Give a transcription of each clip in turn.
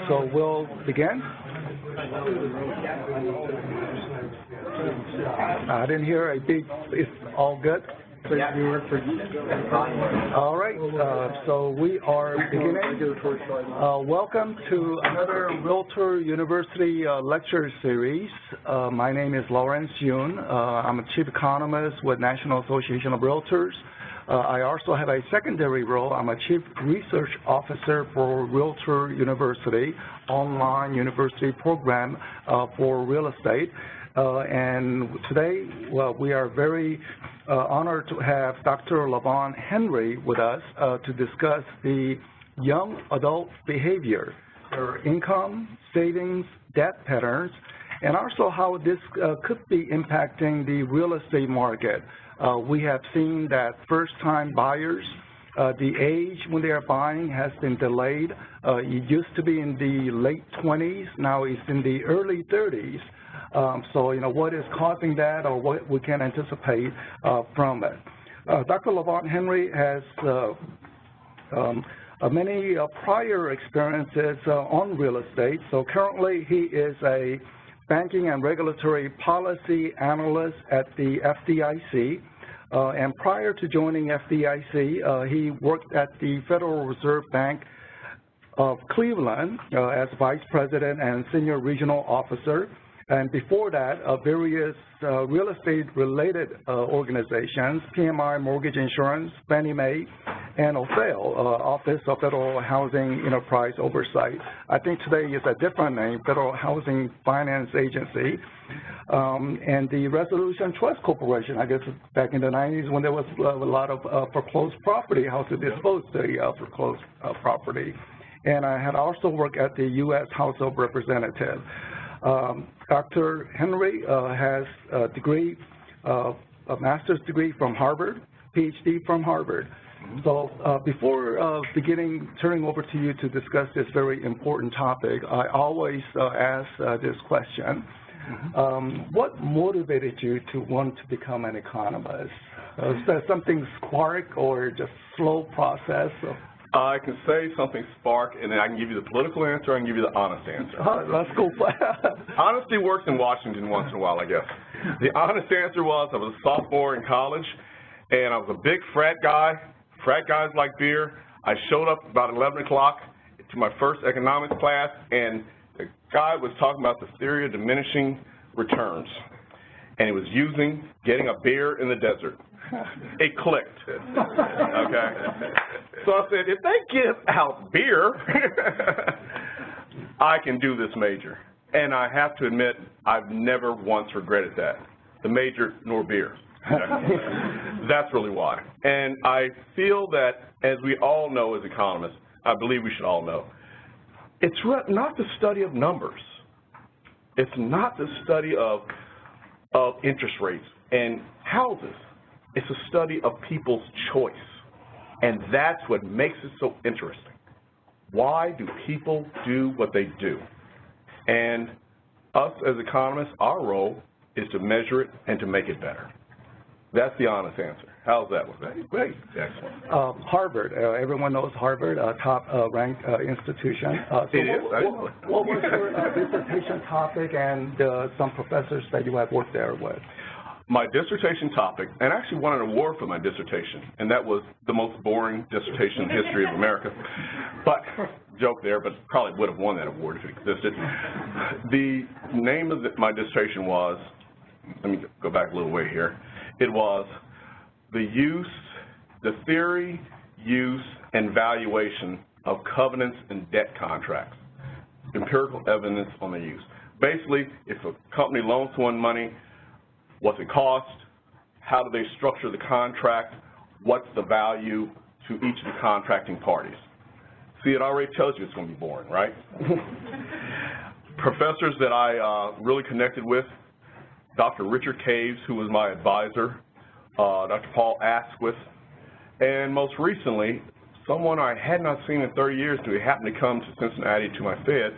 So we'll begin. I didn't hear a big, it's all good? All right, so we are beginning. Welcome to another Realtor University lecture series. My name is Lawrence Yoon. I'm a chief economist with National Association of Realtors. I also have a secondary role. I'm a chief research officer for Realtor University, online university program for real estate. And today, well, we are very honored to have Dr. LaVaughn Henry with us to discuss the young adult behavior, their income, savings, debt patterns, and also how this could be impacting the real estate market. We have seen that first-time buyers, the age when they are buying has been delayed. It used to be in the late 20s, now it's in the early 30s. So, what is causing that or what we can anticipate from it. Dr. LaVaughn Henry has many prior experiences on real estate. So currently he is a banking and regulatory policy analyst at the FDIC. And prior to joining FDIC, he worked at the Federal Reserve Bank of Cleveland as vice president and senior regional officer. And before that, various real estate-related organizations, PMI Mortgage Insurance, Fannie Mae, and OFAIL, Office of Federal Housing Enterprise Oversight. I think today is a different name, Federal Housing Finance Agency. And the Resolution Trust Corporation, I guess back in the 90s when there was a lot of foreclosed property, how to dispose the foreclosed property. And I had also worked at the U.S. House of Representatives. Dr. Henry has a degree, a master's degree from Harvard, PhD from Harvard. So before turning over to you to discuss this very important topic, I always ask this question. What motivated you to want to become an economist? Is that something spark or just slow process? I can say something spark, and then I can give you the political answer, I can give you the honest answer. Let's go. Honesty works in Washington once in a while, I guess. The honest answer was I was a sophomore in college, and I was a big frat guy. Frat guys like beer. I showed up about 11 o'clock to my first economics class, and the guy was talking about the theory of diminishing returns, and he was using getting a beer in the desert. It clicked, okay? So I said, if they give out beer, I can do this major. And I have to admit, I've never once regretted that, the major nor beer. That's really why. And I feel that, as we all know as economists, I believe we should all know, it's not the study of numbers. It's not the study of interest rates and houses. It's a study of people's choice, and that's what makes it so interesting. Why do people do what they do? And us as economists, our role is to measure it and to make it better. That's the honest answer. How's that one? Great. Excellent. Harvard. Everyone knows Harvard, top ranked institution. It is. What was your dissertation topic and some professors that you have worked there with? My dissertation topic, and I actually won an award for my dissertation, and that was the most boring dissertation in the history of America. But, joke there, but probably would have won that award if it existed. The name of my dissertation was, let me go back a little way here, it was the theory, use, and valuation of covenants and debt contracts, empirical evidence on the use. Basically, if a company loans someone money, what's it cost? How do they structure the contract? What's the value to each of the contracting parties? See, it already tells you it's going to be boring, right? Professors that I really connected with, Dr. Richard Caves, who was my advisor, Dr. Paul Asquith, and most recently, someone I had not seen in 30 years who happened to come to Cincinnati to my Fed,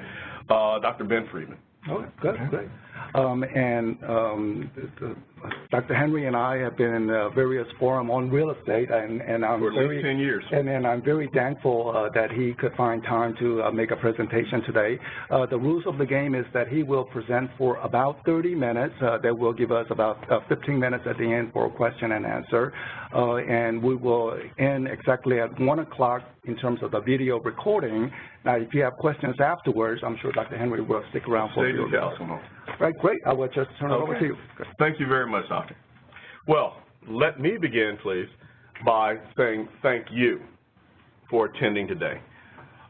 Dr. Ben Friedman. Oh, good, great. Dr. Henry and I have been in various forums on real estate, and I'm for at least 10 years. And I'm very thankful that he could find time to make a presentation today. The rules of the game is that he will present for about 30 minutes. That will give us about 15 minutes at the end for question and answer, and we will end exactly at 1 o'clock in terms of the video recording. Now, if you have questions afterwards, I'm sure Dr. Henry will stick around for you. Right, great. I will just turn it over to you. Thank you very much, Doctor. Well, let me begin, please, by saying thank you for attending today.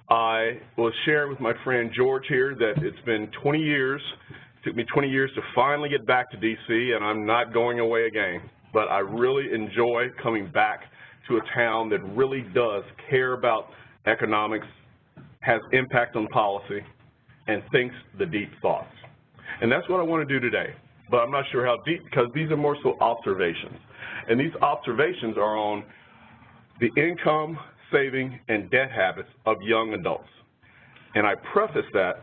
I will share with my friend George here that it's been 20 years. It took me 20 years to finally get back to D.C., and I'm not going away again. But I really enjoy coming back to a town that really does care about economics, has impact on policy, and thinks the deep thoughts. And that's what I want to do today. But I'm not sure how deep, because these are more so observations. And these observations are on the income, saving, and debt habits of young adults. And I preface that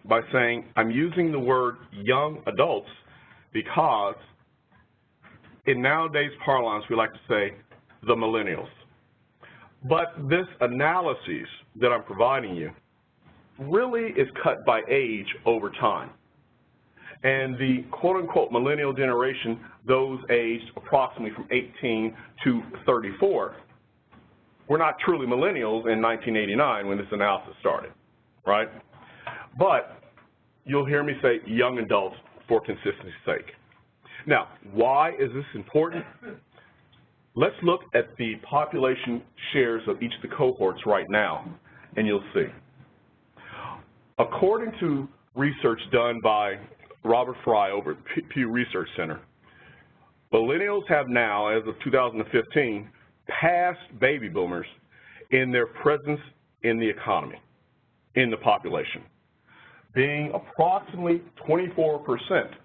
by saying I'm using the word young adults because in nowadays parlance we like to say the millennials. But this analysis that I'm providing you really is cut by age over time. And the quote-unquote millennial generation, those aged approximately from 18 to 34, were not truly millennials in 1989 when this analysis started, right? But you'll hear me say young adults for consistency's sake. Now, why is this important? Let's look at the population shares of each of the cohorts right now, and you'll see. According to research done by Robert Fry over at Pew Research Center, millennials have now, as of 2015, passed baby boomers in their presence in the economy, in the population, being approximately 24%,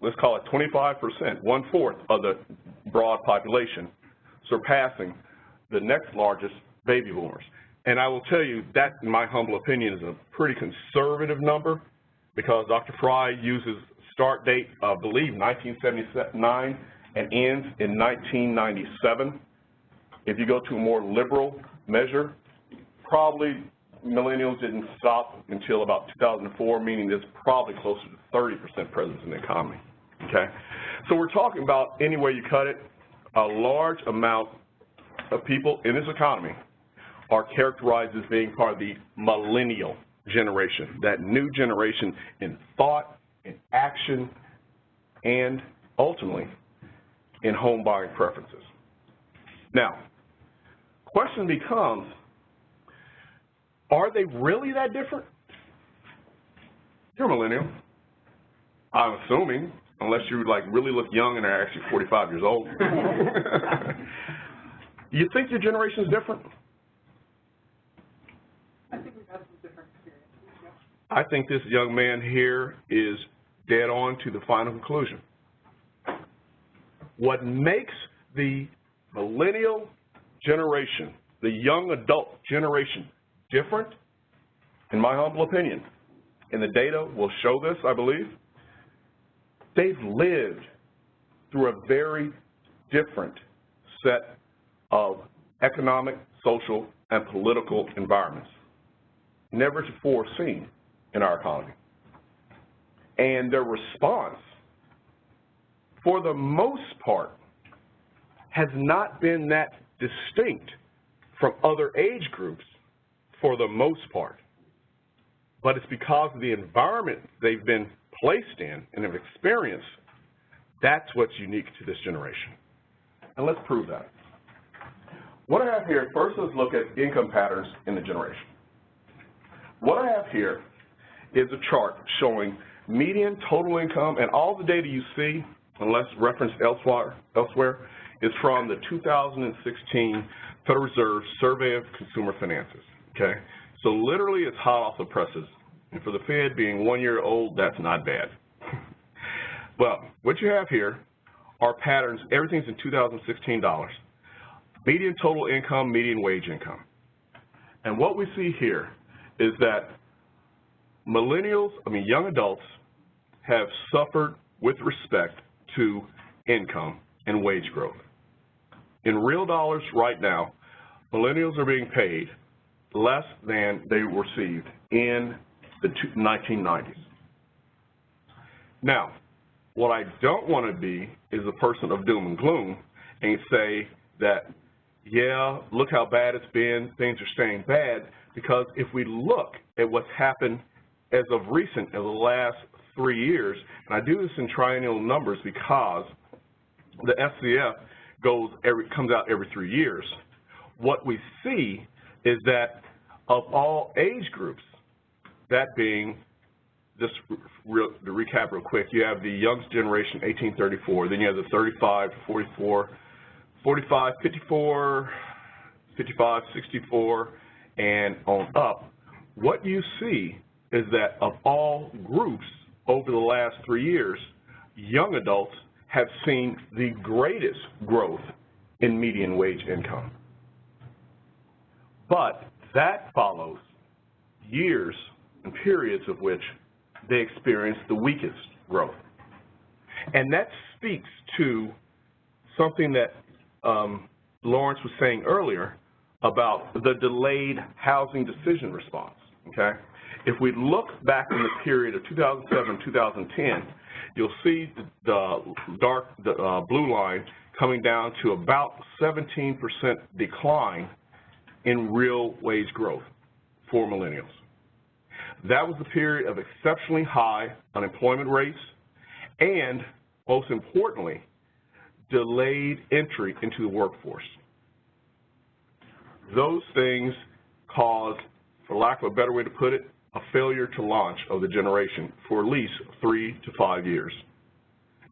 let's call it 25%, 1/4 of the broad population, surpassing the next largest baby boomers. And I will tell you that, in my humble opinion, is a pretty conservative number because Dr. Fry uses start date, I believe, 1979 and ends in 1997. If you go to a more liberal measure, probably millennials didn't stop until about 2004, meaning there's probably closer to 30% presence in the economy, okay? So we're talking about, any way you cut it, a large amount of people in this economy are characterized as being part of the millennial generation, that new generation in thought, in action, and ultimately in home buying preferences. Now, question becomes, are they really that different? You're a millennial, I'm assuming, unless you really look young and are actually 45 years old. You think your generation is different? I think we've had some different experiences, yeah. I think this young man here is dead on to the final conclusion. What makes the millennial generation, the young adult generation, different, in my humble opinion, and the data will show this, I believe, they've lived through a very different set of economic, social, and political environments, never before seen in our economy. And their response, for the most part, has not been that distinct from other age groups for the most part. But it's because of the environment they've been placed in and have experienced, that's what's unique to this generation. And let's prove that. What I have here, first let's look at income patterns in the generation. What I have here is a chart showing median total income, and all the data you see, unless referenced elsewhere, is from the 2016 Federal Reserve Survey of Consumer Finances, okay? So literally it's hot off the presses. And for the Fed being 1 year old, that's not bad. Well, what you have here are patterns, everything's in 2016 dollars. Median total income, median wage income. And what we see here is that millennials, young adults, have suffered with respect to income and wage growth. In real dollars right now, millennials are being paid less than they received in the 1990s. Now, what I don't want to be is a person of doom and gloom and say that, yeah, look how bad it's been, things are staying bad, because if we look at what's happened as of recent, in the last 3 years, and I do this in triennial numbers because the SCF comes out every 3 years, what we see is that of all age groups, that being, just to recap real quick, you have the youngest generation, 1834, then you have the 35 to 44, 45, 54, 55, 64, and on up. What you see is that of all groups over the last 3 years, young adults have seen the greatest growth in median wage income. But that follows years and periods of which they experience the weakest growth. And that speaks to something that Lawrence was saying earlier about the delayed housing decision response, okay? If we look back in the period of 2007-2010, you'll see the blue line coming down to about 17% decline in real wage growth for millennials. That was the period of exceptionally high unemployment rates and, most importantly, delayed entry into the workforce. Those things caused, for lack of a better way to put it, a failure to launch of the generation for at least 3 to 5 years.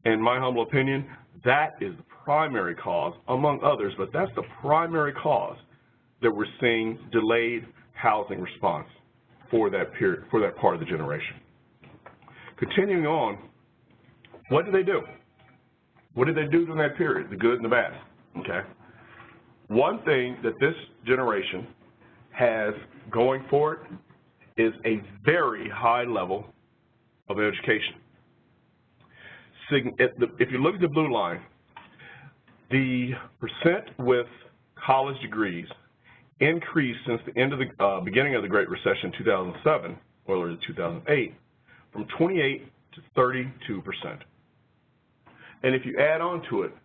In my humble opinion, that is the primary cause, among others, but that's the primary cause that we're seeing delayed housing response for that period, for that part of the generation. Continuing on, what did they do? What did they do during that period, the good and the bad? Okay. One thing that this generation has going for it is a very high level of education. If you look at the blue line, the percent with college degrees increased since the end of the beginning of the Great Recession, 2007, or 2008, from 28 to 32%. And if you add on to it,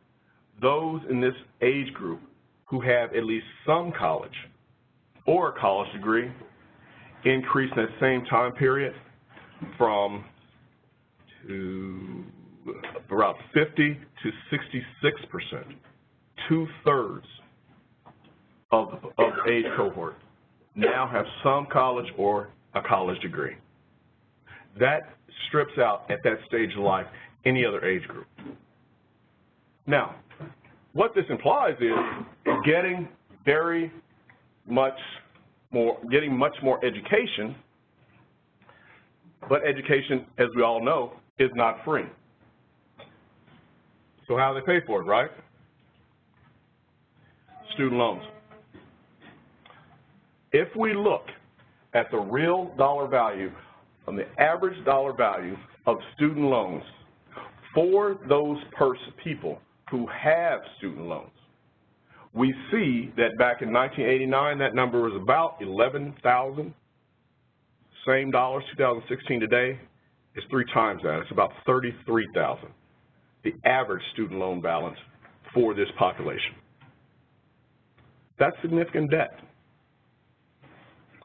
those in this age group who have at least some college or a college degree increased in that same time period from around 50 to 66%, 2/3 of the age cohort now have some college or a college degree. That strips out at that stage of life any other age group. Now, what this implies is getting much more education, but education, as we all know, is not free. So how do they pay for it, right? Student loans. If we look at the real dollar value, on the average dollar value of student loans for those people who have student loans, we see that back in 1989, that number was about $11,000. Same dollars, 2016 today, is 3 times that. It's about $33,000, the average student loan balance for this population. That's significant debt.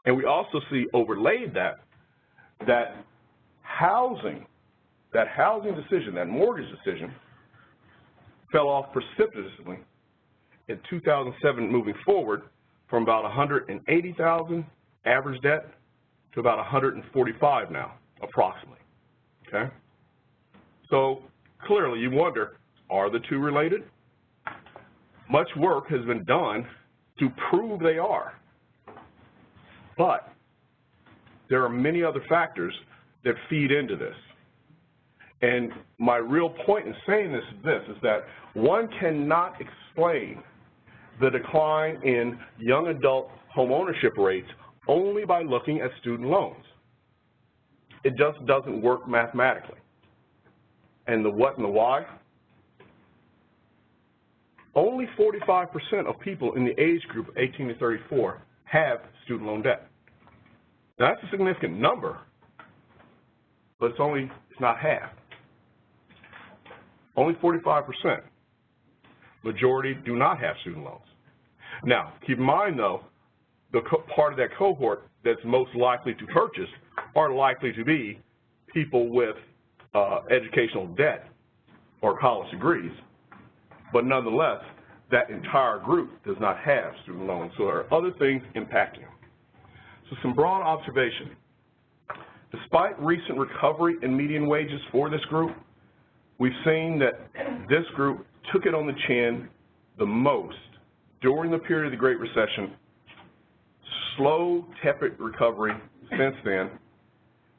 And we also see overlaid that housing decision, that mortgage decision, fell off precipitously in 2007 moving forward from about $180,000 average debt to about $145 now, approximately, okay? So clearly you wonder, are the two related? Much work has been done to prove they are, but there are many other factors that feed into this. And my real point in saying this is that one cannot explain the decline in young adult home ownership rates only by looking at student loans. It just doesn't work mathematically. and the what and the why, only 45% of people in the age group 18 to 34 have student loan debt. Now, that's a significant number, but it's not half. Only 45%. Majority do not have student loans. Now, keep in mind, though, the part of that cohort that's most likely to purchase are likely to be people with educational debt or college degrees. But nonetheless, that entire group does not have student loans, so there are other things impacting them. So some broad observation. Despite recent recovery in median wages for this group, we've seen that this group took it on the chin the most during the period of the Great Recession, slow, tepid recovery since then,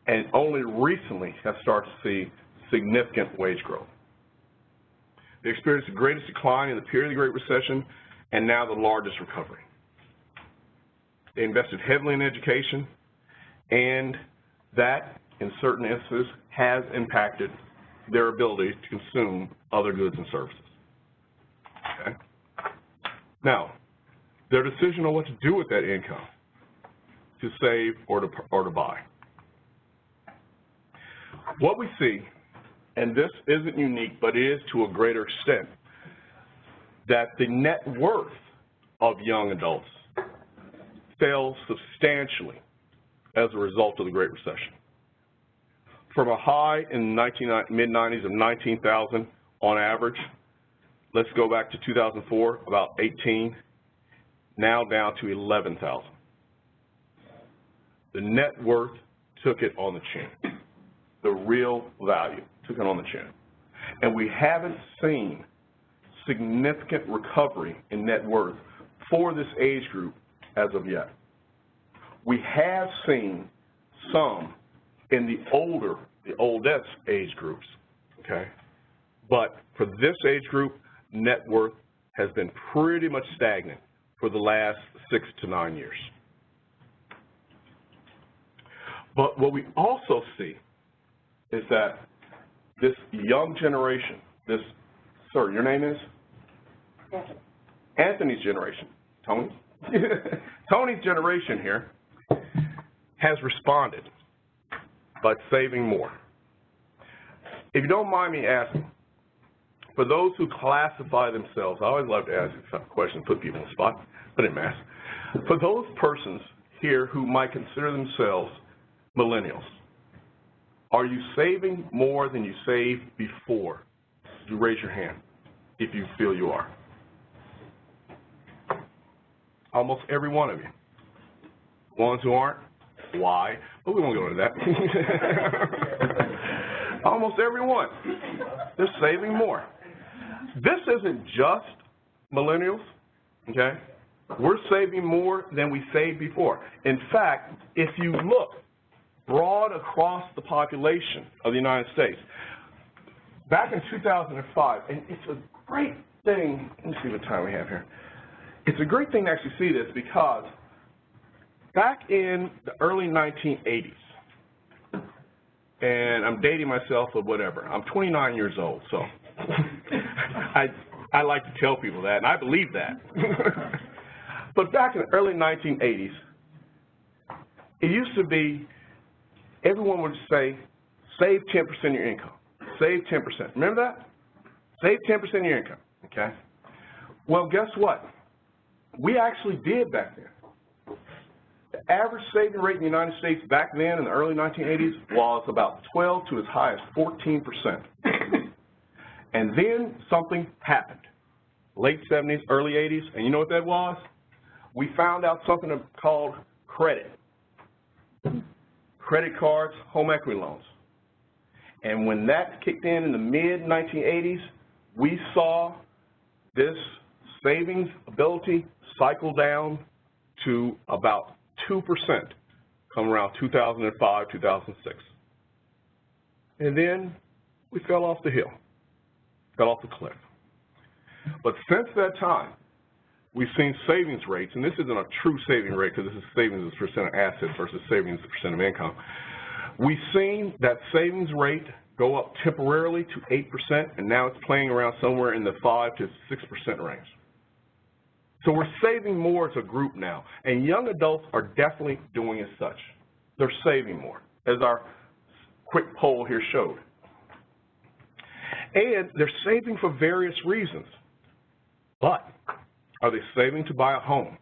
and only recently have started to see significant wage growth. They experienced the greatest decline in the period of the Great Recession and now the largest recovery. They invested heavily in education, and that, in certain instances, has impacted their ability to consume other goods and services. Okay? Now, their decision on what to do with that income, to save or to buy. What we see, and this isn't unique, but it is to a greater extent, that the net worth of young adults fell substantially as a result of the Great Recession. From a high in the mid-90s of 19,000 on average, let's go back to 2004, about 18, now down to 11,000. The net worth took it on the chin. The real value took it on the chin. And we haven't seen significant recovery in net worth for this age group as of yet. We have seen some in the oldest age groups, okay? But for this age group, net worth has been pretty much stagnant for the last 6 to 9 years. But what we also see is that this young generation, sir, your name is? Anthony. Anthony's generation, Tony? Tony's generation here has responded by saving more. If you don't mind me asking, for those who classify themselves, I always love to ask this question, put people on the spot, but it matters. For those persons here who might consider themselves millennials, are you saving more than you saved before? You raise your hand if you feel you are. Almost every one of you. Ones who aren't, why? But we won't go into that. Almost everyone. They're saving more. This isn't just millennials, okay? We're saving more than we saved before. In fact, if you look broad across the population of the United States, back in 2005, and it's a great thing, let me see what time we have here. It's a great thing to actually see this because back in the early 1980s, and I'm dating myself or whatever, I'm 29 years old, so I like to tell people that, and I believe that. But back in the early 1980s, it used to be everyone would say, save 10% of your income. Save 10%. Remember that? Save 10% of your income, okay? Well, guess what? We actually did back then. The average saving rate in the United States back then in the early 1980s was about 12 to as high as 14%. And then something happened. Late 70s, early 80s, and you know what that was? We found out something called credit. Credit cards, home equity loans. And when that kicked in the mid-1980s, we saw this savings ability cycle down to about 2% come around 2005, 2006. And then we fell off the hill, fell off the cliff. But since that time, we've seen savings rates, and this isn't a true saving rate because this is savings as a percent of assets versus savings as a percent of income. We've seen that savings rate go up temporarily to 8%, and now it's playing around somewhere in the 5 to 6% range. So we're saving more as a group now, and young adults are definitely doing as such. They're saving more, as our quick poll here showed. And they're saving for various reasons. But are they saving to buy a home?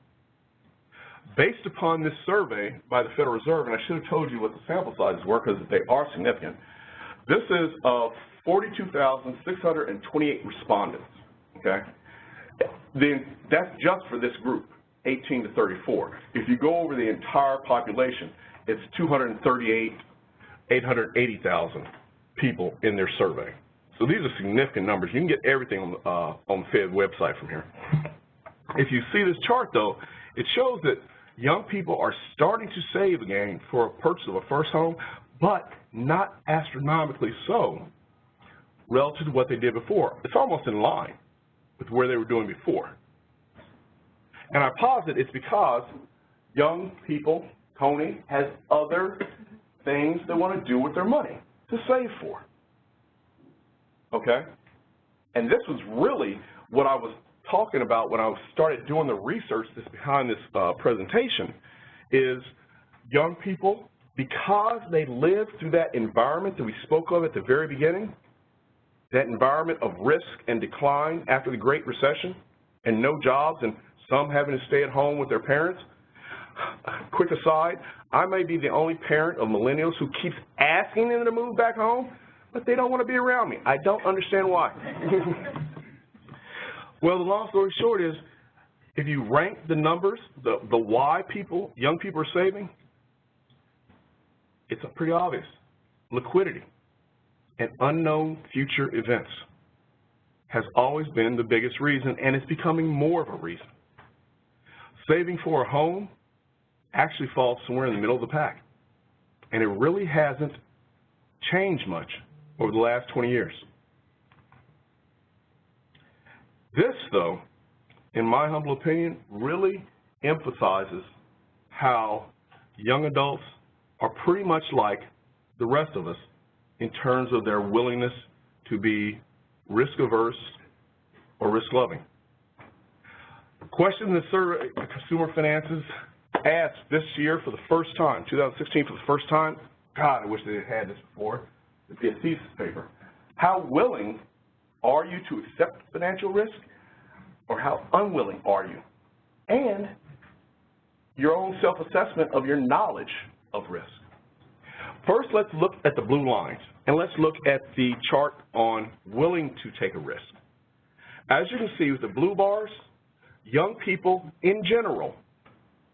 Based upon this survey by the Federal Reserve, and I should have told you what the sample sizes were because they are significant, this is of 42,628 respondents, okay? Then that's just for this group, 18 to 34. If you go over the entire population, it's 880,000 people in their survey. So these are significant numbers. You can get everything on the Fed website from here. If you see this chart, though, it shows that young people are starting to save again for a purchase of a first home, but not astronomically so relative to what they did before. It's almost in line with where they were doing before. And I posit it's because young people, Tony, has other things they want to do with their money to save for. Okay? And this was really what I was talking about when I started doing the research that's behind this presentation, is young people, because they lived through that environment that we spoke of at the very beginning, that environment of risk and decline after the Great Recession, and no jobs, and some having to stay at home with their parents. Quick aside, I may be the only parent of millennials who keeps asking them to move back home, but they don't want to be around me. I don't understand why. Well, the long story short is, if you rank the numbers, the why young people are saving, it's pretty obvious. Liquidity and unknown future events has always been the biggest reason, and it's becoming more of a reason. Saving for a home actually falls somewhere in the middle of the pack, and it really hasn't changed much over the last 20 years. This, though, in my humble opinion, really emphasizes how young adults are pretty much like the rest of us in terms of their willingness to be risk-averse or risk-loving. Question the survey, Consumer Finances asked this year for the first time, 2016 for the first time. God, I wish they had had this before. It'd be a thesis paper. How willing are you to accept financial risk, or how unwilling are you? And your own self-assessment of your knowledge of risk. First, let's look at the blue lines, and let's look at the chart on willing to take a risk. As you can see with the blue bars, young people in general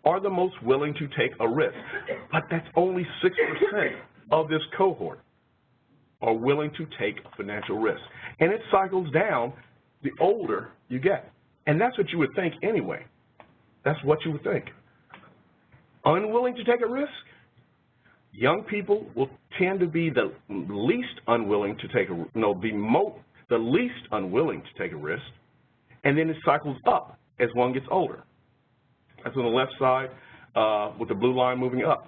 are the most willing to take a risk, but that's only 6% of this cohort are willing to take a financial risk. And it cycles down the older you get. And that's what you would think anyway. That's what you would think. Unwilling to take a risk? Young people will tend to be the least unwilling to take the least unwilling to take a risk, and then it cycles up as one gets older. That's on the left side with the blue line moving up.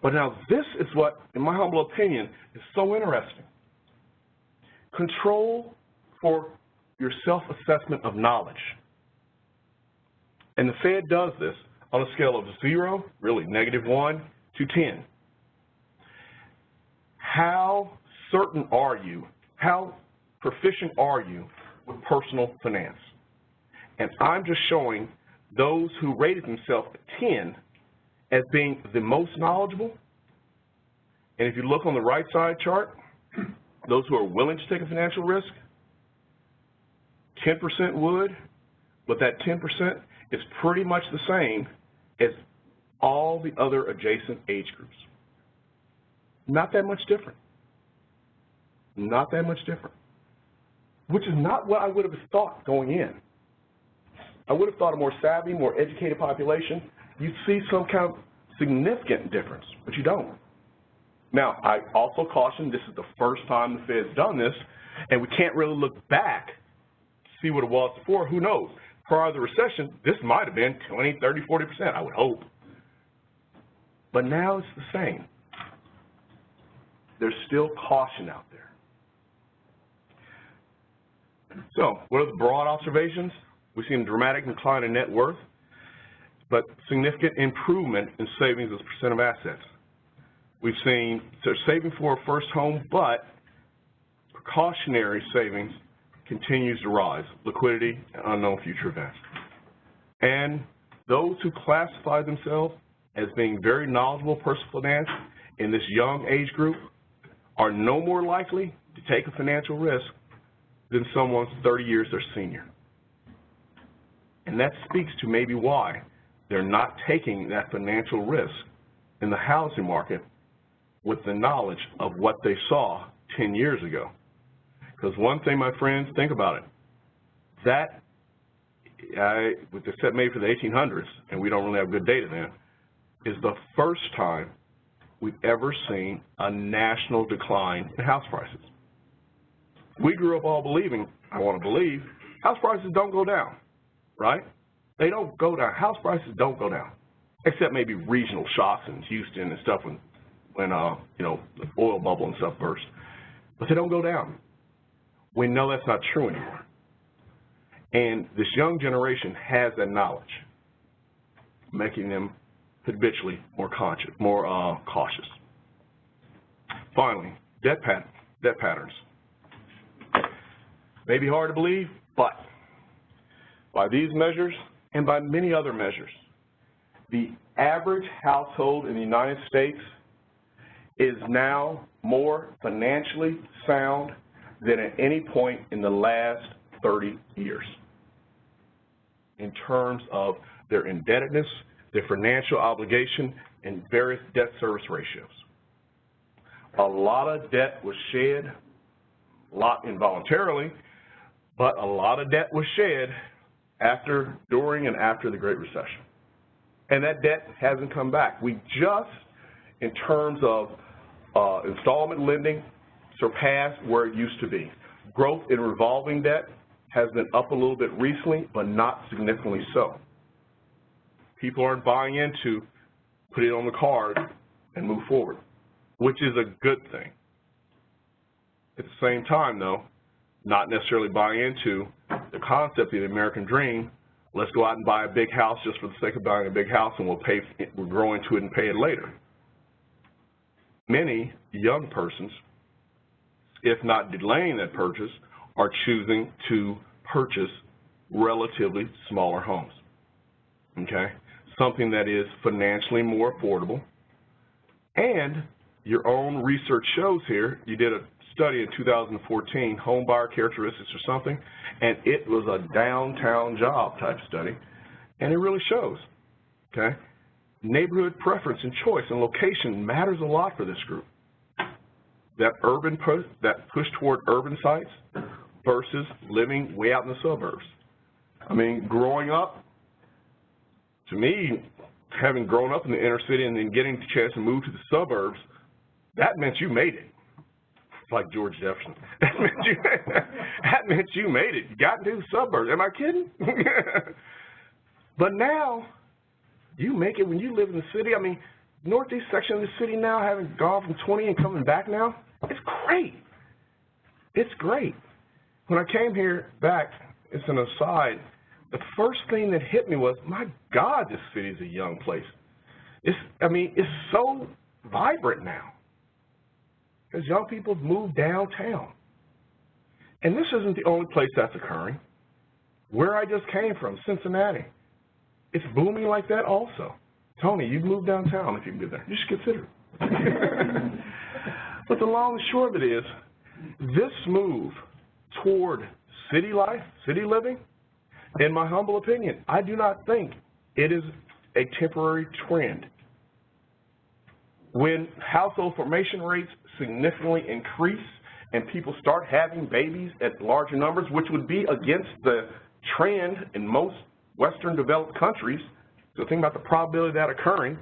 But now this is what, in my humble opinion, is so interesting. Control for your self-assessment of knowledge. And the Fed does this on a scale of 0, really -1, to 10. How certain are you, how proficient are you with personal finance? And I'm just showing those who rated themselves a 10 as being the most knowledgeable. And if you look on the right side chart, those who are willing to take a financial risk, 10% would, but that 10% is pretty much the same as all the other adjacent age groups. Not that much different. Not that much different. Which is not what I would have thought going in. I would have thought a more savvy, more educated population, you'd see some kind of significant difference, but you don't. Now, I also caution this is the first time the Fed's done this, and we can't really look back to see what it was before. Who knows? Prior to the recession, this might have been 20, 30, 40%, I would hope. But now it's the same. there's still caution out there. So what are the broad observations? We've seen a dramatic decline in net worth, but significant improvement in savings as a percent of assets. We've seen saving for a first home, but precautionary savings continues to rise, liquidity and unknown future events. And those who classify themselves as being very knowledgeable personal finance in this young age group are no more likely to take a financial risk than someone 30 years their senior. And that speaks to maybe why they're not taking that financial risk in the housing market with the knowledge of what they saw 10 years ago. Because one thing, my friends, think about it. That, with the set made for the 1800s, and we don't really have good data then, is the first time we've ever seen a national decline in house prices. We grew up all believing, I want to believe, house prices don't go down, right? They don't go down. House prices don't go down, except maybe regional shocks in Houston and stuff when you know, the oil bubble and stuff burst. But they don't go down. We know that's not true anymore. And this young generation has that knowledge, making them habitually more conscious, more cautious. Finally, debt patterns. May be hard to believe, but by these measures and by many other measures, the average household in the United States is now more financially sound than at any point in the last 30 years in terms of their indebtedness, their financial obligation, and various debt service ratios. A lot of debt was shed, a lot involuntarily, but a lot of debt was shed after, during, and after the Great Recession. And that debt hasn't come back. We just, in terms of installment lending, surpassed where it used to be. Growth in revolving debt has been up a little bit recently, but not significantly so. People aren't buying into put it on the card and move forward, which is a good thing. At the same time, though, not necessarily buying into the concept of the American dream, let's go out and buy a big house just for the sake of buying a big house and we'll grow into it and pay it later. Many young persons, if not delaying that purchase, are choosing to purchase relatively smaller homes, okay? Something that is financially more affordable. And your own research shows here, you did a study in 2014, home buyer characteristics or something, and it was a downtown job type study, and it really shows, okay? Neighborhood preference and choice and location matters a lot for this group. That push toward urban sites versus living way out in the suburbs. I mean, growing up, to me, having grown up in the inner city and then getting the chance to move to the suburbs, that meant you made it. It's like George Jefferson. That meant you made it. You got into the suburbs. Am I kidding? But now, you make it when you live in the city. I mean, northeast section of the city now, having gone from 20 and coming back now, it's great. It's great. When I came here back, it's an aside, the first thing that hit me was, my God, this city is a young place. It's so vibrant now. Because young people have moved downtown. And this isn't the only place that's occurring. Where I just came from, Cincinnati, it's booming like that also. Tony, you've moved downtown if you can get there. You should consider it. But the long and short of it is, this move toward city life, city living, in my humble opinion, I do not think it is a temporary trend. When household formation rates significantly increase and people start having babies at larger numbers, which would be against the trend in most Western developed countries, so think about the probability of that occurring,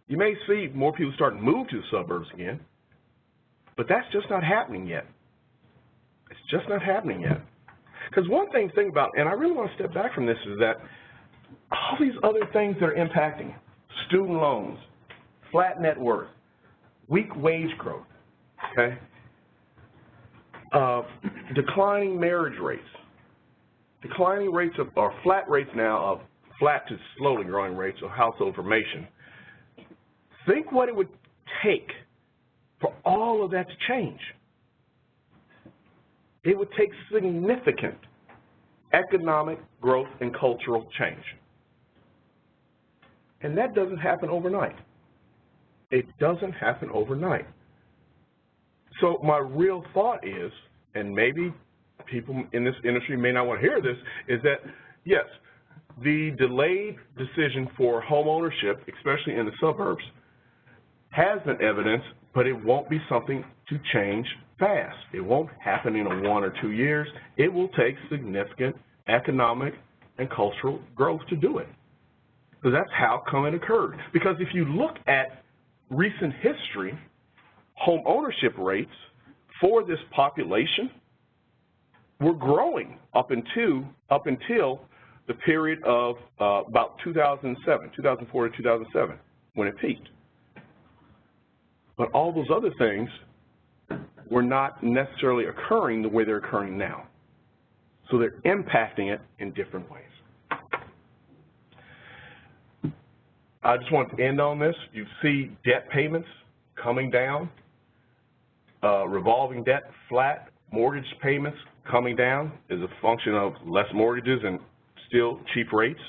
you may see more people starting to move to the suburbs again, but that's just not happening yet. It's just not happening yet. Because one thing to think about, and I really want to step back from this, is that all these other things that are impacting student loans, flat net worth, weak wage growth, okay? Declining marriage rates. Declining rates or flat rates now of flat to slowly growing rates of household formation. Think what it would take for all of that to change. It would take significant economic growth and cultural change. And that doesn't happen overnight. It doesn't happen overnight. So my real thought is, and maybe people in this industry may not want to hear this, is that, yes, the delayed decision for home ownership, especially in the suburbs, has been evidenced, but it won't be something to change fast. It won't happen in 1 or 2 years. It will take significant economic and cultural growth to do it. So that's how come it occurred. Because if you look at recent history, home ownership rates for this population were growing up until the period of about 2004 to 2007, when it peaked. But all those other things were not necessarily occurring the way they're occurring now. So they're impacting it in different ways. I just want to end on this. You see debt payments coming down, revolving debt flat, mortgage payments coming down is a function of less mortgages and still cheap rates.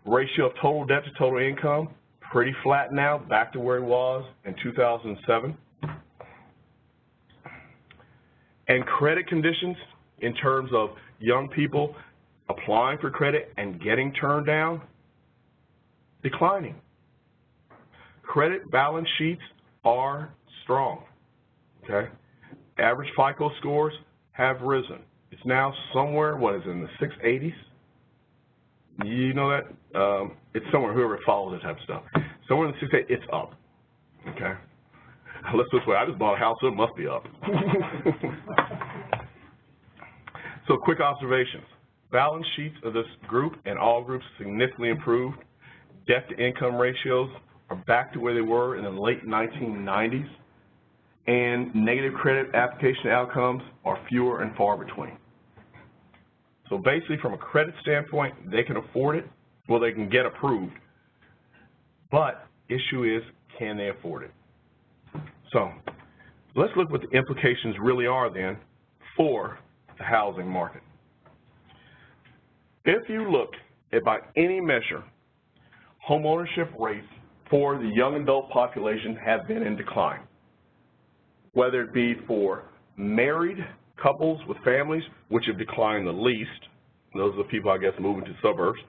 Ratio of total debt to total income, pretty flat now, back to where it was in 2007. And credit conditions in terms of young people applying for credit and getting turned down, declining. Credit balance sheets are strong, okay? Average FICO scores have risen. It's now somewhere, what is it, in the 680s? You know that? It's somewhere, whoever follows this type of stuff. Somewhere in the 680s, it's up, okay? Let's put it this way, I just bought a house, so it must be up. So quick observations. Balance sheets of this group and all groups significantly improved. Debt to income ratios are back to where they were in the late 1990s. And negative credit application outcomes are fewer and far between. So basically from a credit standpoint, they can afford it, well they can get approved. But issue is, can they afford it? So let's look what the implications really are then for the housing market. If you look at by any measure, home ownership rates for the young adult population have been in decline. Whether it be for married couples with families, which have declined the least, those are the people I guess moving to suburbs,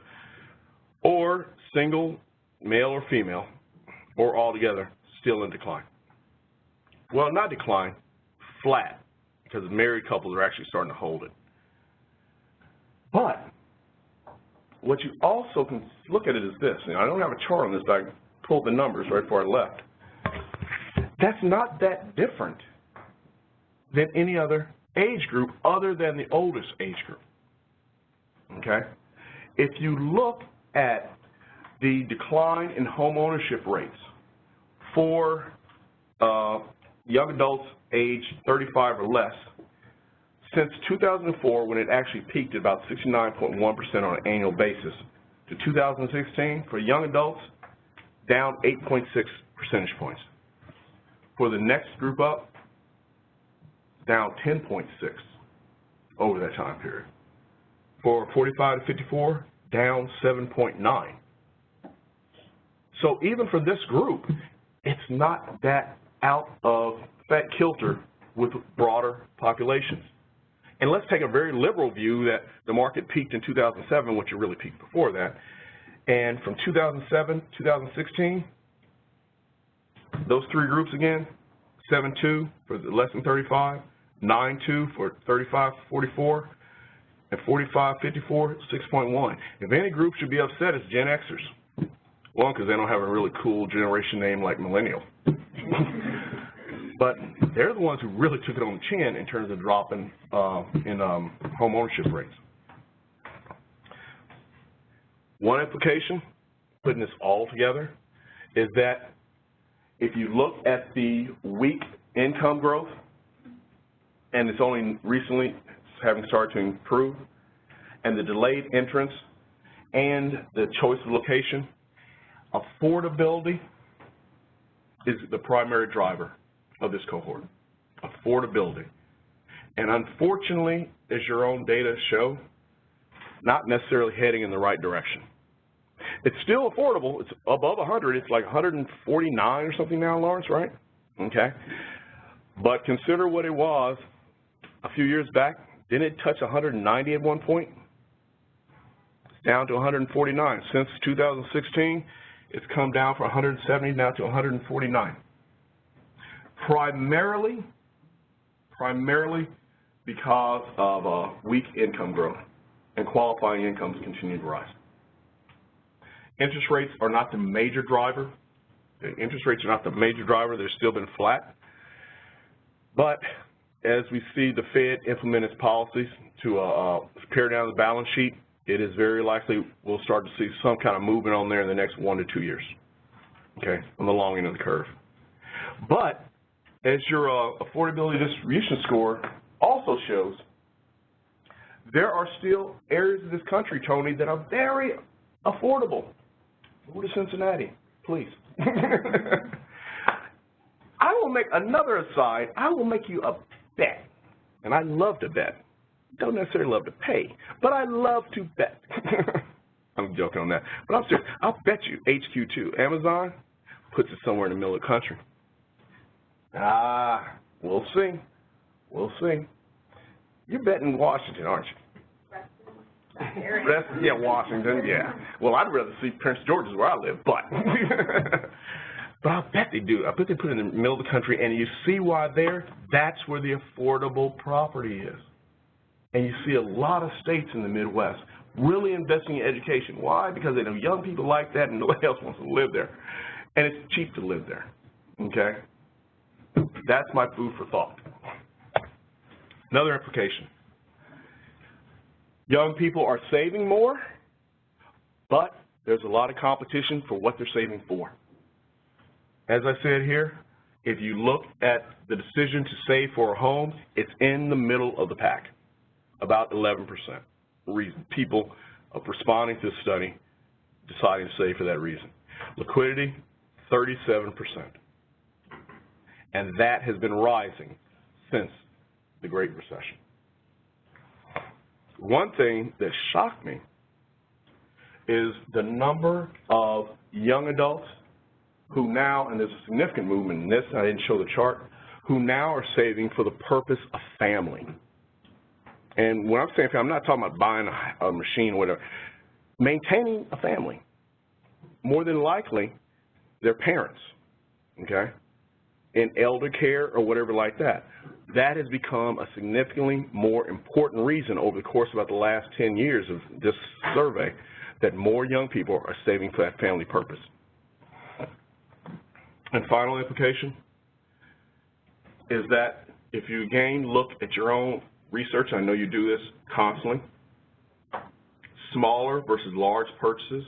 or single, male or female, or altogether still in decline. Well, not decline, flat, because married couples are actually starting to hold it. But what you also can look at it is this. Now, I don't have a chart on this, but I pulled the numbers right before I left. That's not that different than any other age group other than the oldest age group, okay? If you look at the decline in home ownership rates for young adults age 35 or less, since 2004, when it actually peaked at about 69.1% on an annual basis, to 2016, for young adults, down 8.6 percentage points. For the next group up, down 10.6 over that time period. For 45 to 54, down 7.9. So even for this group, it's not that out of that kilter with broader populations. And let's take a very liberal view that the market peaked in 2007, which it really peaked before that. And from 2007 to 2016, those three groups again, 7.2 for the less than 35, 9.2 for 35 to 44, and 45 to 54, 6.1. If any group should be upset, it's Gen Xers. One, because they don't have a really cool generation name like millennial. But they're the ones who really took it on the chin in terms of dropping in home ownership rates. One implication, putting this all together, is that If you look at the weak income growth, and it's only recently having started to improve, and the delayed entrance, and the choice of location, affordability is the primary driver of this cohort, affordability. And unfortunately, as your own data show, not necessarily heading in the right direction. It's still affordable. It's above 100. It's like 149 or something now, Lawrence, right? Okay. But consider what it was a few years back. Didn't it touch 190 at one point? It's down to 149. Since 2016, it's come down from 170 now to 149. Primarily because of weak income growth and qualifying incomes continue to rise. Interest rates are not the major driver. The interest rates are not the major driver. They've still been flat. But as we see the Fed implement its policies to pare down the balance sheet, it is very likely we'll start to see some kind of movement on there in the next 1 to 2 years, okay, on the long end of the curve. But as your affordability distribution score also shows, there are still areas of this country, Tony, that are very affordable. Go to Cincinnati, please. I will make another aside. I will make you a bet, and I love to bet. Don't necessarily love to pay, but I love to bet. I'm joking on that, but I'm serious. I'll bet you HQ2, Amazon, puts it somewhere in the middle of the country. We'll see. We'll see. You're betting Washington, aren't you? Yeah, Washington, yeah. Well, I'd rather see Prince George's where I live, but but I'll bet they do. I bet they put it in the middle of the country, and you see why there? That's where the affordable property is. And you see a lot of states in the Midwest really investing in education. Why? Because they know young people like that and nobody else wants to live there. And it's cheap to live there, okay? That's my food for thought. Another implication. Young people are saving more, but there's a lot of competition for what they're saving for. As I said here, if you look at the decision to save for a home, it's in the middle of the pack, about 11%. People responding to the study deciding to save for that reason. Liquidity, 37%. And that has been rising since the Great Recession. One thing that shocked me is the number of young adults who now, and there's a significant movement in this, I didn't show the chart, who now are saving for the purpose of family. And when I'm saying family, I'm not talking about buying a machine or whatever. Maintaining a family. More than likely, their parents, okay, in elder care or whatever like that. That has become a significantly more important reason over the course of about the last 10 years of this survey that more young people are saving for that family purpose. And final implication is that if you again look at your own research, I know you do this constantly, smaller versus large purchases,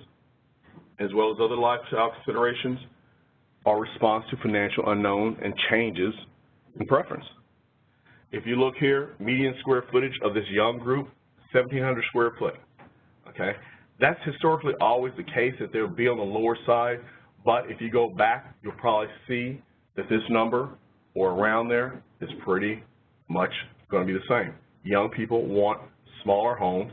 as well as other lifestyle considerations, are response to financial unknown and changes in preference. If you look here, median square footage of this young group, 1,700 square foot, okay? That's historically always the case that they'll be on the lower side, but if you go back, you'll probably see that this number or around there is pretty much going to be the same. Young people want smaller homes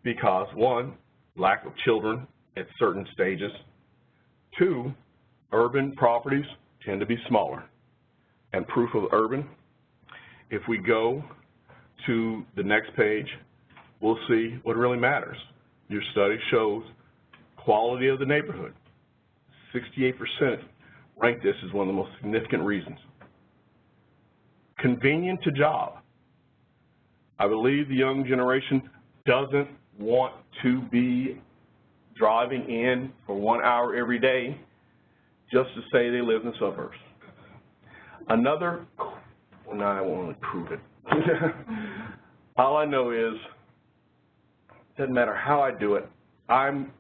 because, one, lack of children at certain stages. Two, urban properties tend to be smaller. And proof of urban, if we go to the next page, we'll see what really matters. Your study shows quality of the neighborhood. 68% rank this as one of the most significant reasons. Convenient to job. I believe the young generation doesn't want to be driving in for 1 hour every day just to say they live in the suburbs. Another, well, no, I won't really prove it. All I know is, it doesn't matter how I do it, I'm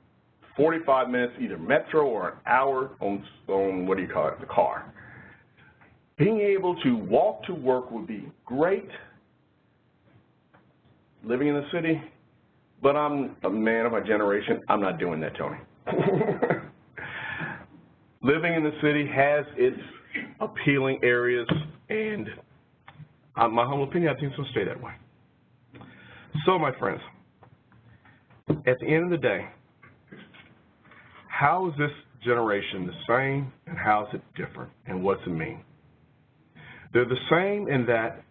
45 minutes either metro or an hour on what do you call it, the car. Being able to walk to work would be great, living in the city, but I'm a man of my generation. I'm not doing that, Tony. Living in the city has its appealing areas, and my humble opinion, I think it's going to stay that way. So, my friends, at the end of the day, how is this generation the same, and how is it different, and what's it mean? They're the same in that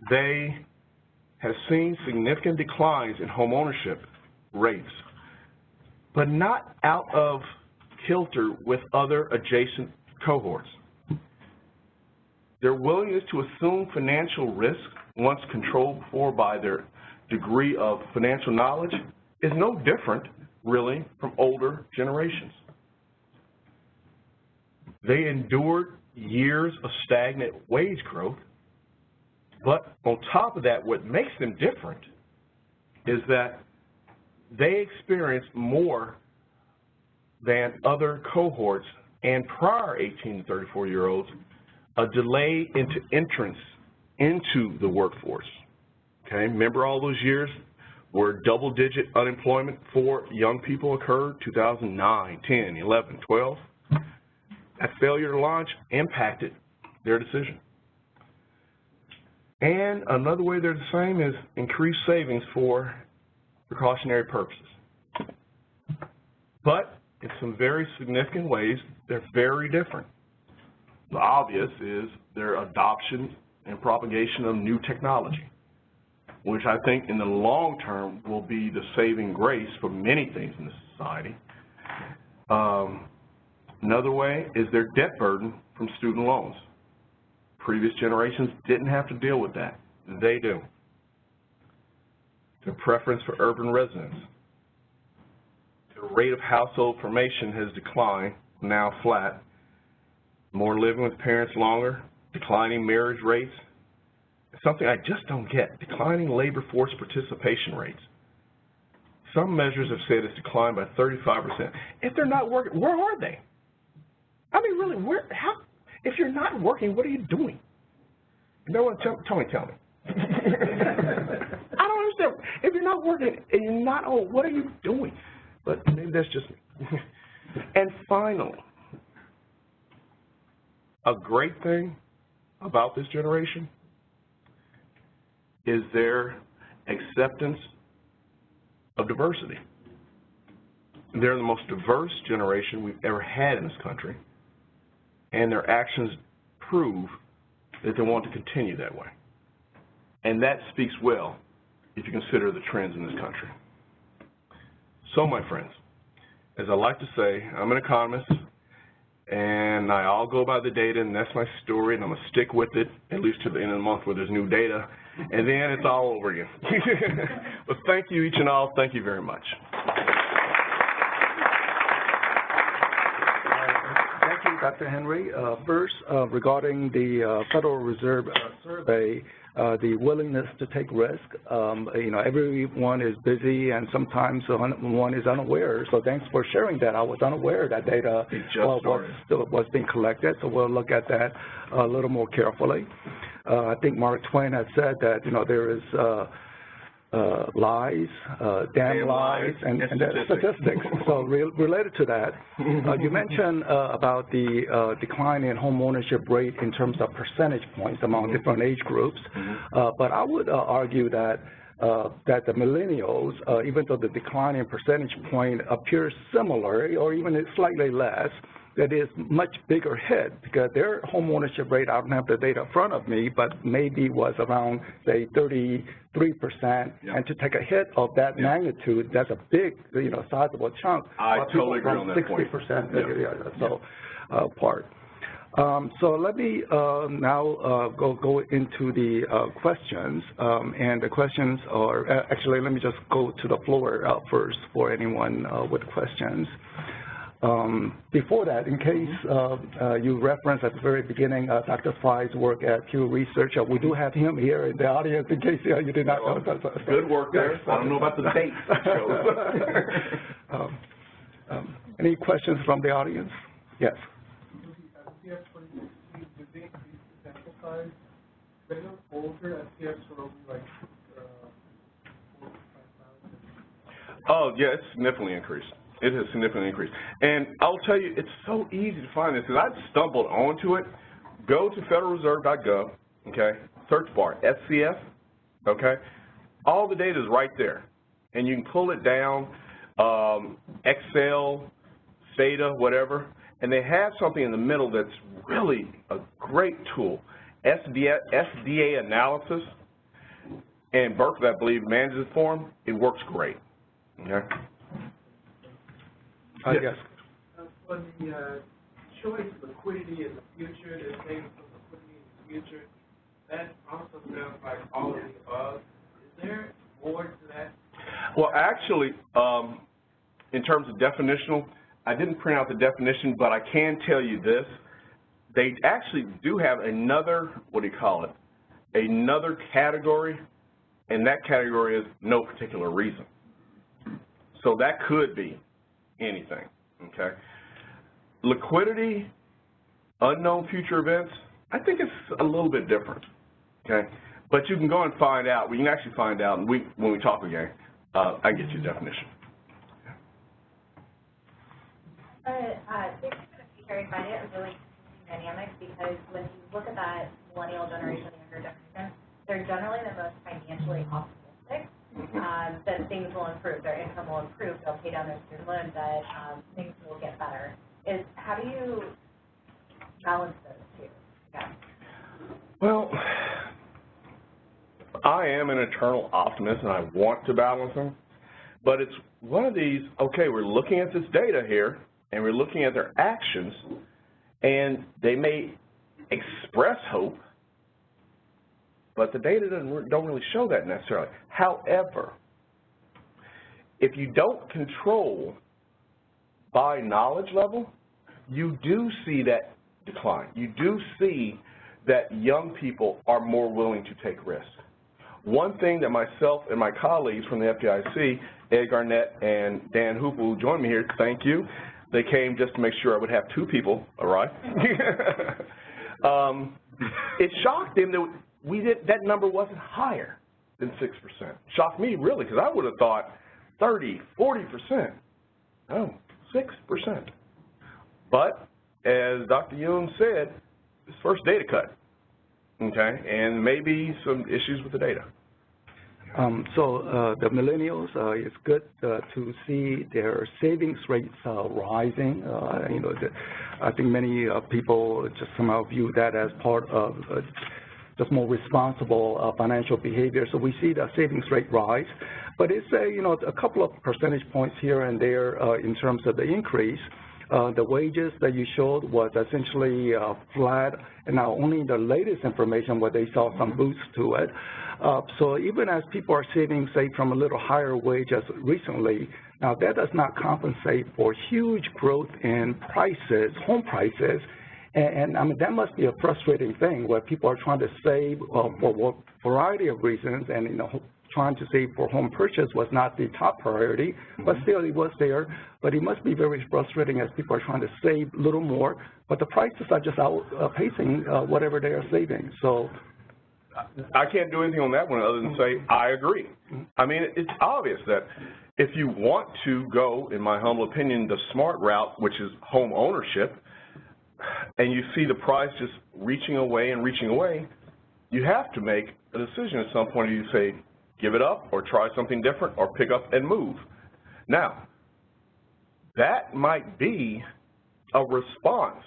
they have seen significant declines in home ownership rates, but not out of kilter with other adjacent cohorts. Their willingness to assume financial risk, once controlled for by their degree of financial knowledge, is no different, really, from older generations. They endured years of stagnant wage growth, but on top of that, what makes them different is that they experienced more than other cohorts and prior 18 to 34-year-olds a delay into entrance into the workforce. Okay, remember all those years where double-digit unemployment for young people occurred, 2009, 10, 11, 12? That failure to launch impacted their decision. And another way they're the same is increased savings for precautionary purposes. But in some very significant ways, they're very different. The obvious is their adoption and propagation of new technology, which I think in the long term will be the saving grace for many things in this society. Another way is their debt burden from student loans. Previous generations didn't have to deal with that. They do. Their preference for urban residents. The rate of household formation has declined, now flat. More living with parents longer, declining marriage rates. Something I just don't get, declining labor force participation rates. Some measures have said it's declined by 35%. If they're not working, where are they? I mean, really, if you're not working, what are you doing? You know what, Tony, tell me. I don't understand. If you're not working and you're not on, what are you doing? But maybe that's just me. And finally, a great thing about this generation is their acceptance of diversity. They're the most diverse generation we've ever had in this country, and their actions prove that they want to continue that way. And that speaks well if you consider the trends in this country. So, my friends, as I like to say, I'm an economist, and I'll go by the data, and that's my story, and I'm going to stick with it at least to the end of the month where there's new data, and then it's all over again. But thank you each and all. Thank you very much. Thank you, Dr. Henry. First, regarding the Federal Reserve survey, the willingness to take risk, everyone is busy and sometimes one is unaware. So thanks for sharing that. I was unaware that data was being collected, so we'll look at that a little more carefully. I think Mark Twain has said that, there is lies, damn lies, and statistics. So related to that, you mentioned about the decline in home ownership rate in terms of percentage points among different age groups. But I would argue that the millennials, even though the decline in percentage point appears similar or even slightly less, that is much bigger hit because their home ownership rate, I don't have the data in front of me, but maybe was around, say, 33%. Yeah. And to take a hit of that magnitude, that's a big, sizable chunk. I totally agree on that 60%, part. So let me now go into the questions. And the questions are, actually, let me just go to the floor first for anyone with questions. Before that, in case you referenced at the very beginning Dr. Fry's work at Pew Research, we do have him here in the audience in case you did not know. Good work there. I don't know about the dates. Any questions from the audience? Yes. Oh, yeah, it's significantly increased. It has significantly increased. And I'll tell you, it's so easy to find this because I stumbled onto it. Go to federalreserve.gov, okay, search bar, SCF, okay. All the data is right there. And you can pull it down, Excel, SATA, whatever, and they have something in the middle that's really a great tool, SDA analysis, and Berkeley, I believe, manages it for them. It works great. Okay. Yes. For the choice liquidity in the future, the savings of liquidity in the future, that also sounds like all of the above. Is there more to that? Well, actually, in terms of definitional, I didn't print out the definition, but I can tell you this. They actually do have another, what do you call it, another category, and that category is no particular reason. So that could be anything, okay? Liquidity, unknown future events, I think it's a little bit different, okay? But you can go and find out. We can actually find out and when we talk again. I get you a definition. Thank you for the feature. I find it a really interesting dynamic because when you look at that millennial generation, the younger generation, they're generally the most financially optimistic. That things will improve, their income will improve, they'll pay down their student loan debt, things will get better. How do you balance those two? Yeah. Well, I am an eternal optimist and I want to balance them, but it's one of these, okay, we're looking at this data here and we're looking at their actions and they may express hope, but the data don't really show that necessarily. However, if you don't control by knowledge level, you do see that decline. You do see that young people are more willing to take risks. One thing that myself and my colleagues from the FDIC, Ed Garnett and Dan Hooper, who joined me here, thank you. They came just to make sure I would have two people arrive. It shocked them that that number wasn't higher than 6%. Shocked me, really, because I would have thought 30, 40%. Oh, 6%. But, as Dr. Yoon said, it's first data cut, okay, and maybe some issues with the data. The millennials, it's good to see their savings rates rising. I think many people just somehow view that as part of just more responsible financial behavior. So we see the savings rate rise, but it's a couple of percentage points here and there in terms of the increase. The wages that you showed was essentially flat, and now only the latest information where they saw some boost to it. So even as people are saving, say, from a little higher wage as recently, now that does not compensate for huge growth in prices, home prices, and I mean, that must be a frustrating thing where people are trying to save for a variety of reasons, and trying to save for home purchase was not the top priority, but still it was there. But it must be very frustrating as people are trying to save a little more, but the prices are just outpacing whatever they are saving. So I can't do anything on that one other than say I agree. I mean, it's obvious that if you want to go, in my humble opinion, the smart route, which is home ownership, and you see the price just reaching away and reaching away, you have to make a decision at some point. You say, give it up or try something different or pick up and move. Now, that might be a response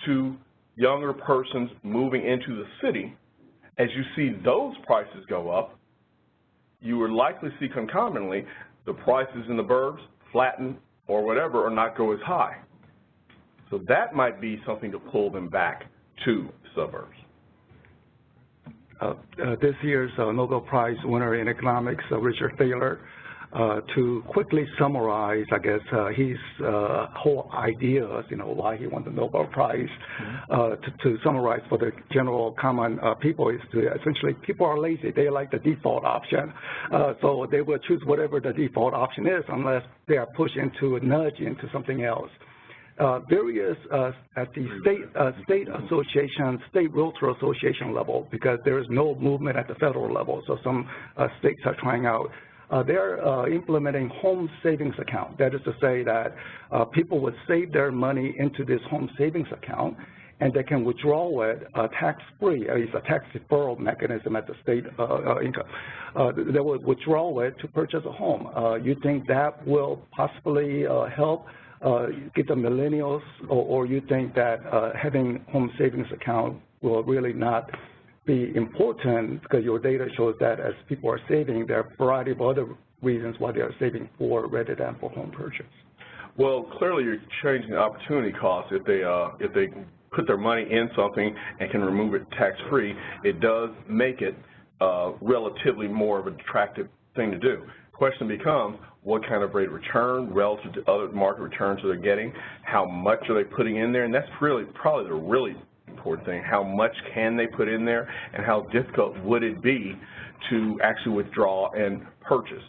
to younger persons moving into the city. As you see those prices go up, you would likely see concomitantly the prices in the burbs flatten or whatever or not go as high. So that might be something to pull them back to suburbs. This year's Nobel Prize winner in economics, Richard Thaler, to quickly summarize, I guess, his whole ideas, why he won the Nobel Prize, to summarize for the general common people is to essentially people are lazy. They like the default option. So they will choose whatever the default option is unless they are pushed into a nudge into something else. Various at the state association, state realtor association level, because there is no movement at the federal level, so some states are trying out. They're implementing home savings account. That is to say that people would save their money into this home savings account, and they can withdraw it tax-free. It's a tax deferral mechanism at the state income. They would withdraw it to purchase a home. You think that will possibly help get the millennials, or you think that having home savings account will really not be important because your data shows that as people are saving, there are a variety of other reasons why they are saving for rather than for home purchase? Well, clearly you're changing the opportunity cost. If they put their money in something and can remove it tax-free, it does make it relatively more of an attractive thing to do. The question becomes, what kind of rate of return relative to other market returns that they're getting? How much are they putting in there? And that's really probably the really important thing. How much can they put in there, and how difficult would it be to actually withdraw and purchase?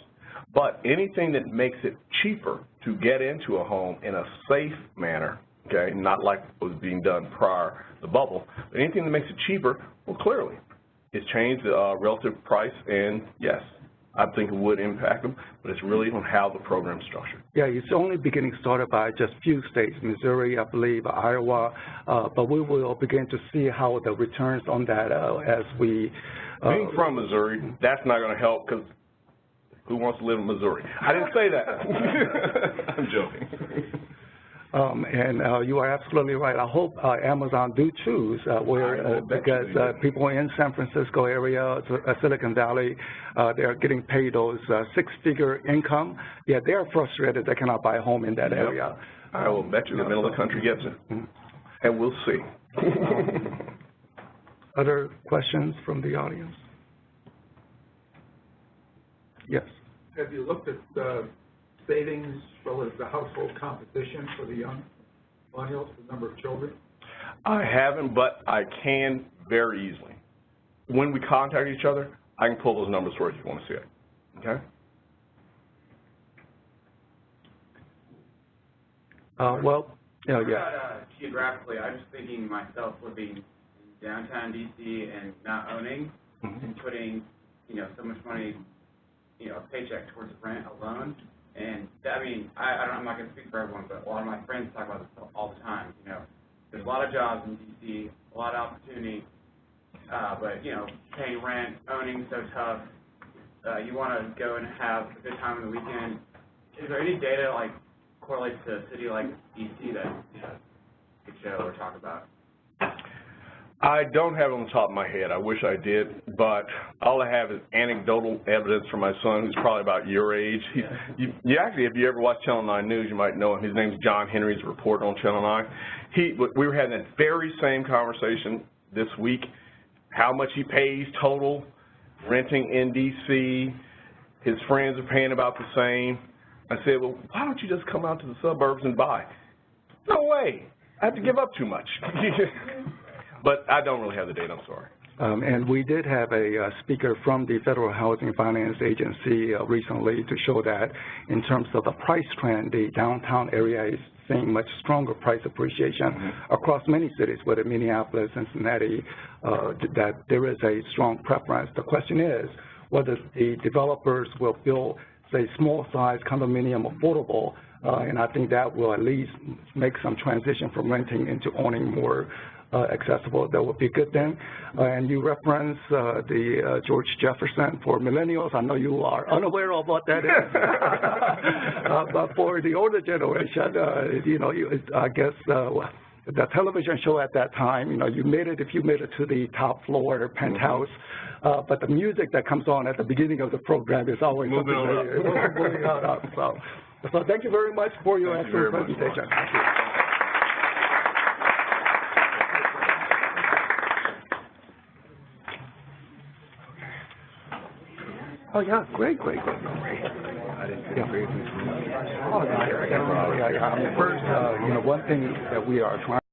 But anything that makes it cheaper to get into a home in a safe manner, okay, not like what was being done prior to the bubble, but anything that makes it cheaper, well, clearly, it's changed the relative price, and yes, I think it would impact them, but it's really on how the program's structured. Yeah, it's only beginning started by just few states, Missouri, I believe, Iowa, but we will begin to see how the returns on that as we... Being from Missouri, that's not going to help because who wants to live in Missouri? I didn't say that. I'm joking. And you are absolutely right. I hope Amazon do choose because people in San Francisco area, Silicon Valley, they're getting paid those six-figure income. Yeah, they're frustrated they cannot buy a home in that area. I will bet you the middle of the country gets it, and we'll see. Other questions from the audience? Yes. Have you looked at savings relative to household composition for the young millennials, the number of children? I haven't, but I can very easily. When we contact each other, I can pull those numbers for you if you want to see it. Okay? Geographically, I was thinking myself living in downtown D.C. and not owning and putting, so much money, a paycheck towards rent alone. And I mean, I'm not going to speak for everyone, but a lot of my friends talk about this all the time. There's a lot of jobs in D.C., a lot of opportunity, but paying rent, owning is so tough. You want to go and have a good time on the weekend. Is there any data like correlates to a city like D.C. that could show or talk about? I don't have it on the top of my head. I wish I did, but all I have is anecdotal evidence from my son, who's probably about your age. You actually, if you ever watch Channel 9 News, you might know him. His name's John Henry. He's a reporter on Channel 9. We were having that very same conversation this week, how much he pays total, renting in D.C. His friends are paying about the same. I said, well, why don't you just come out to the suburbs and buy? No way. I have to give up too much. But I don't really have the data, I'm sorry. And we did have a speaker from the Federal Housing Finance Agency recently to show that in terms of the price trend, the downtown area is seeing much stronger price appreciation across many cities, whether Minneapolis, Cincinnati, that there is a strong preference. The question is whether the developers will build, say, small-size condominium affordable, and I think that will at least make some transition from renting into owning more accessible. That would be a good thing. And you reference the George Jefferson for millennials. I know you are unaware of what that is. But for the older generation, I guess the television show at that time, you made it if you made it to the top floor penthouse. But the music that comes on at the beginning of the program is always moving on up. So thank you very much for your excellent presentation. Thank you. Oh, yeah, great. First, one thing that we are trying